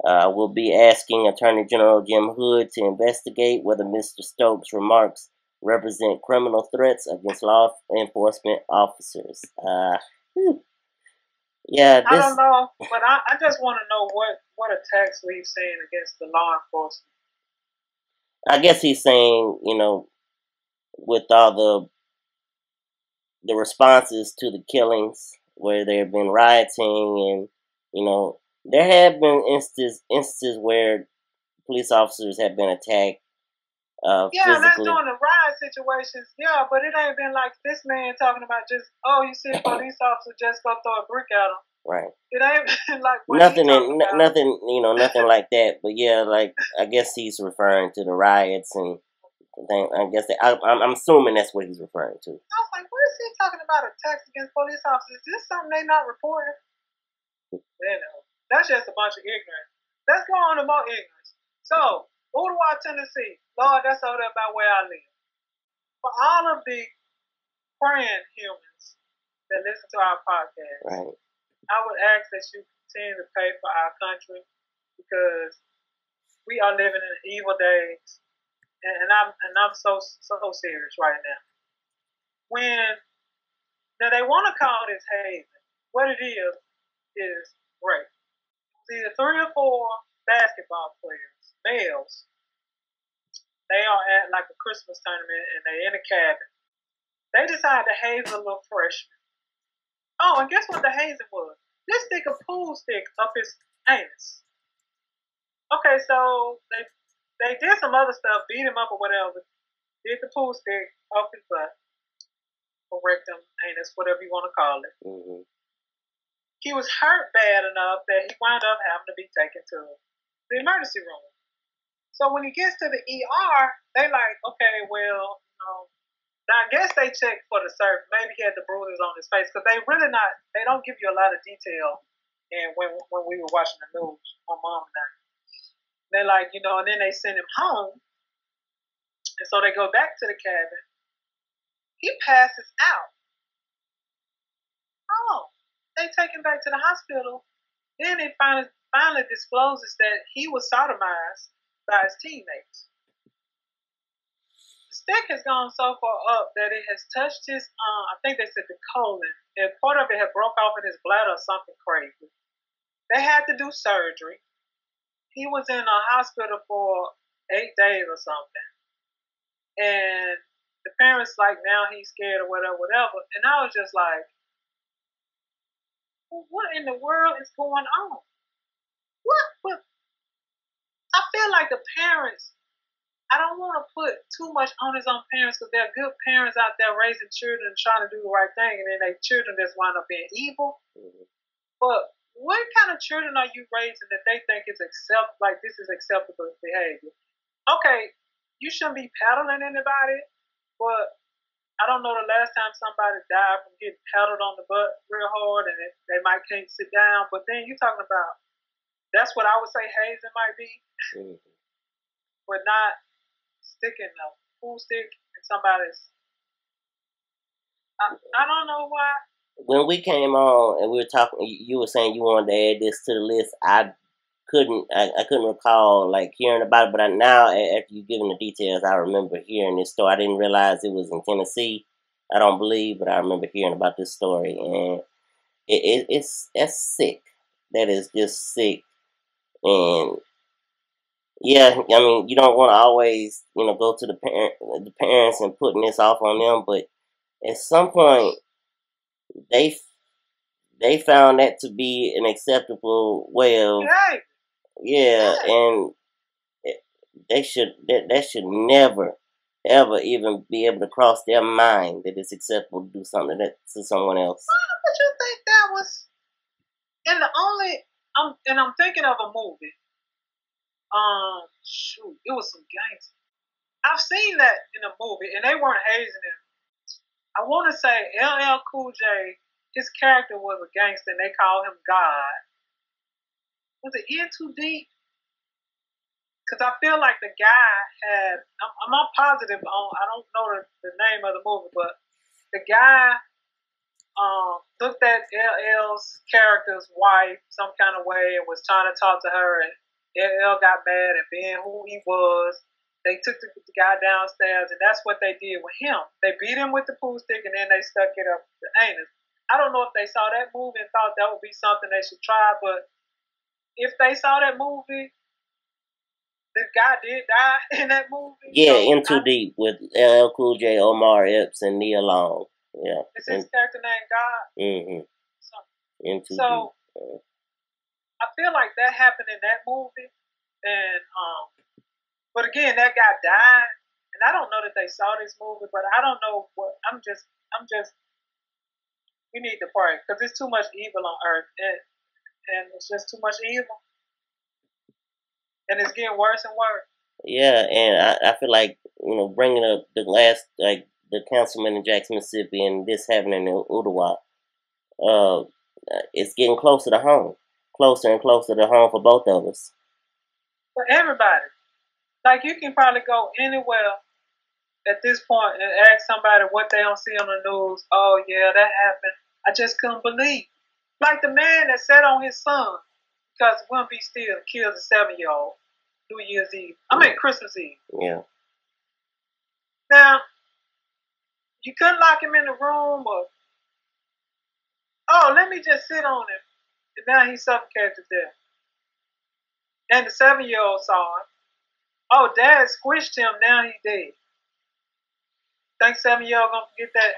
I will be asking Attorney General Jim Hood to investigate whether Mr. Stokes' remarks represent criminal threats against law enforcement officers. I don't know, but I just want to know what attacks we've seen against the law enforcement. I guess he's saying, with all the responses to the killings where there have been rioting and, there have been instances where police officers have been attacked physically. That's during the riot situations. Yeah, but it ain't been like this man talking about just, you see a police officer, just go throw a brick at him. Right. It ain't been like nothing like that. But yeah, like I guess he's referring to the riots and I guess I'm assuming that's what he's referring to. I was like, where is he talking about attacks against police officers? Is this something they not reporting? That's just a bunch of ignorance. Let's go on to more ignorance. So, Ottawa, Tennessee. Lord, that's over there by where I live. For all of the praying humans that listen to our podcast, right, I would ask that you continue to pray for our country because we are living in evil days, and I'm so serious right now. Now they want to call this haven. What it is rape. See, the 3 or 4 basketball players, males, they are at like a Christmas tournament and they're in a cabin. They decided to haze a little freshman. Oh, and guess what the hazing was? Let's stick a pool stick up his anus. Okay, so they did some other stuff, beat him up or whatever. Did the pool stick up his butt, or rectum, anus, whatever you want to call it. Mm-hmm. He was hurt bad enough that he wound up having to be taken to the emergency room. So when he gets to the ER, they like, okay, well, now I guess they checked for the surgery. Maybe he had the bruises on his face because they don't give you a lot of detail. And when we were watching the news, my mom and I, they're like, and then they send him home. And so they go back to the cabin. He passes out. take him back to the hospital. Then it finally discloses that he was sodomized by his teammates. The stick has gone so far up that it has touched his, I think they said the colon, and part of it had broke off in his bladder or something crazy. They had to do surgery. He was in a hospital for 8 days or something. And the parents like, now he's scared or whatever. And I was just like, what in the world is going on? What? I feel like the parents, I don't want to put too much onus on parents because there are good parents out there raising children and trying to do the right thing, and then they children just wind up being evil. Mm-hmm. But what kind of children are you raising that they think is this is acceptable behavior? Okay, you shouldn't be paddling anybody, but I don't know the last time somebody died from getting paddled on the butt real hard and they might can't sit down. But then you're talking about, that's what I would say hazing might be. Mm-hmm. But not sticking a pool stick in somebody's. I don't know why. When we came on and we were talking, you were saying you wanted to add this to the list. I couldn't recall like hearing about it, but now after you giving the details, I remember hearing this story. I didn't realize it was in Tennessee. I don't believe, but I remember hearing about this story, and it's sick. That is just sick, and yeah, I mean, you don't want to always go to the parents and putting this off on them, but at some point they found that to be an acceptable way of. Right. Yeah, and that should never, ever even be able to cross their mind that it's acceptable to do something to someone else. Why would you think that was? And I'm thinking of a movie. It was some gangster. I've seen that in a movie, and they weren't hazing him. I want to say LL Cool J, his character was a gangster, and they called him God. Was it In Too Deep? Because I feel like the guy had, I'm not positive on, I don't know the name of the movie, but the guy looked at LL's character's wife some kind of way and was trying to talk to her, and LL got mad, and being who he was, they took the guy downstairs, and that's what they did with him. They beat him with the pool stick, and then they stuck it up the anus. I don't know if they saw that movie and thought that would be something they should try, but if they saw that movie, this guy did die in that movie. Yeah, so In Too Deep with LL Cool J, Omar Epps, and Nia Long. Yeah. Is his character named God? Mm-hmm. In Too Deep. I feel like that happened in that movie, and but again, that guy died, and I don't know that they saw this movie, but I don't know what. I'm just. We need to pray because there's too much evil on earth, and it's just too much evil. And it's getting worse and worse. Yeah, and I feel like, bringing up the councilman in Jackson, Mississippi, and this happening in Ottawa, it's getting closer to home. Closer and closer to home for both of us. For everybody. Like, you can probably go anywhere at this point and ask somebody what they don't see on the news. Oh, yeah, that happened. I just couldn't believe. Like the man that sat on his son because One Be Still killed a 7-year-old New Year's Eve. Christmas Eve. Yeah. Now, you couldn't lock him in the room or, let me just sit on him. And now he suffocated to death. And the 7-year-old saw him. Oh, Dad squished him, now he's dead. Think 7-year-old gonna forget that?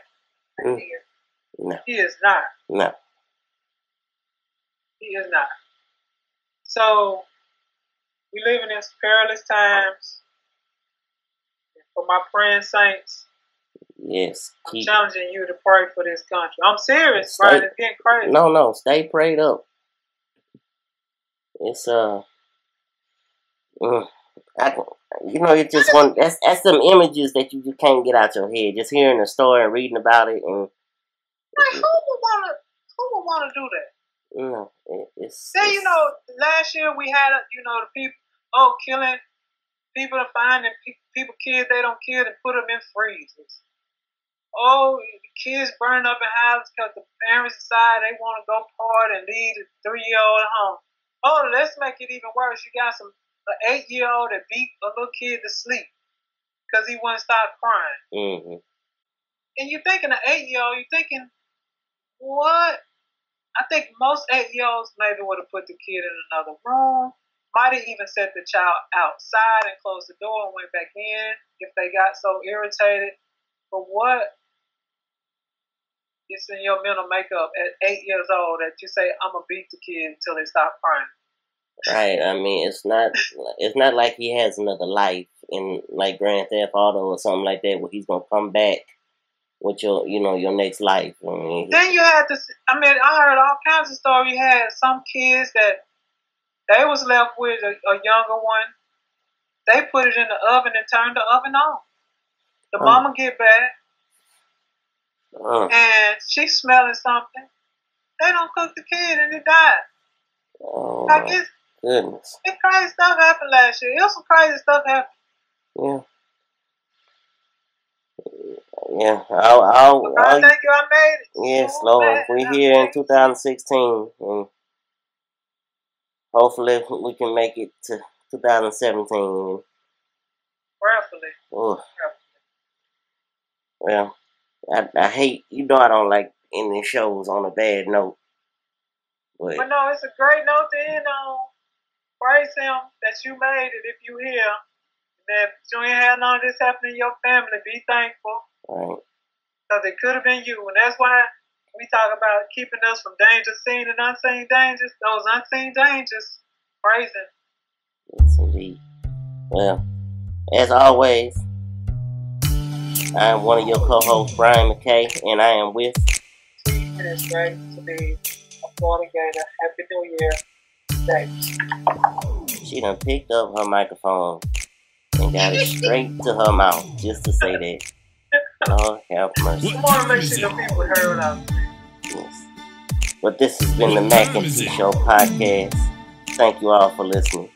No. He is not. No. He is not. So, we live in these perilous times. For my friends, saints, yes, I'm challenging you to pray for this country. I'm serious, right? It's getting crazy. No, stay prayed up. It's it's just one. That's some images that you just can't get out your head. Just hearing the story and reading about it, and like, who would want to do that? It's. Last year we had the people killing people and finding people kids they don't kill and put them in freezers. oh, the kids burning up in houses because the parents decide they want to go party and leave the 3-year-old at home. Oh, let's make it even worse. You got an 8-year-old that beat a little kid to sleep because he wouldn't stop crying. Mm-hmm. And you're thinking an 8-year-old, you're thinking, what? I think most 8-year-olds maybe would have put the kid in another room. Might have even set the child outside and closed the door and went back in if they got so irritated. But what is in your mental makeup at 8 years old that you say, I'm going to beat the kid until they stop crying? Right. I mean, it's not like he has another life in like Grand Theft Auto or something like that where he's going to come back with your next life. I mean, then you had to, I heard all kinds of stories. You had some kids that they was left with a younger one. They put it in the oven and turned the oven on. The mama get back, and she's smelling something. They don't cook the kid, and he died. Oh, like goodness. It crazy stuff happened last year. It was some crazy stuff happened. Yeah. I think I made it. Yes, Lord. We're here in 2016, and hopefully we can make it to 2017. Prayerfully. Oh. Well, I hate, I don't like ending shows on a bad note. But no, it's a great note to end on. Praise Him that you made it if you here. And if you ain't had none of this happen in your family, be thankful. Right. Because it could have been you. And that's why we talk about keeping us from dangers, seen and unseen dangers. Those unseen dangers. Praise Him. Yes, indeed. Well, as always, I am one of your co-hosts, Brian Mackay, and I am with... It is great to be a Florida Gator. Happy New Year, Davis. She done picked up her microphone and got it straight to her mouth just to say that. Lord have mercy. I want to make sure the people heard what I'm saying. Yes. But this has been the Mackay T Show podcast. Thank you all for listening.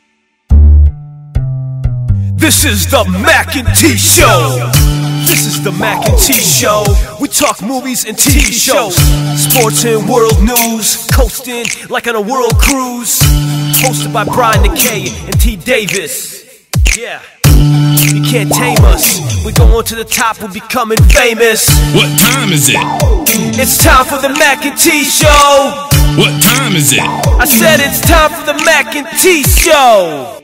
This is the Mackay T Show. This is the Mackay T Show. We talk movies and TV shows, sports and world news, coasting like on a world cruise. Hosted by Brian Mackay and T Davis. Yeah. You can't tame us. We're going to the top, we're becoming famous. What time is it? It's time for the Mackay T Show. What time is it? I said it's time for the Mackay T Show.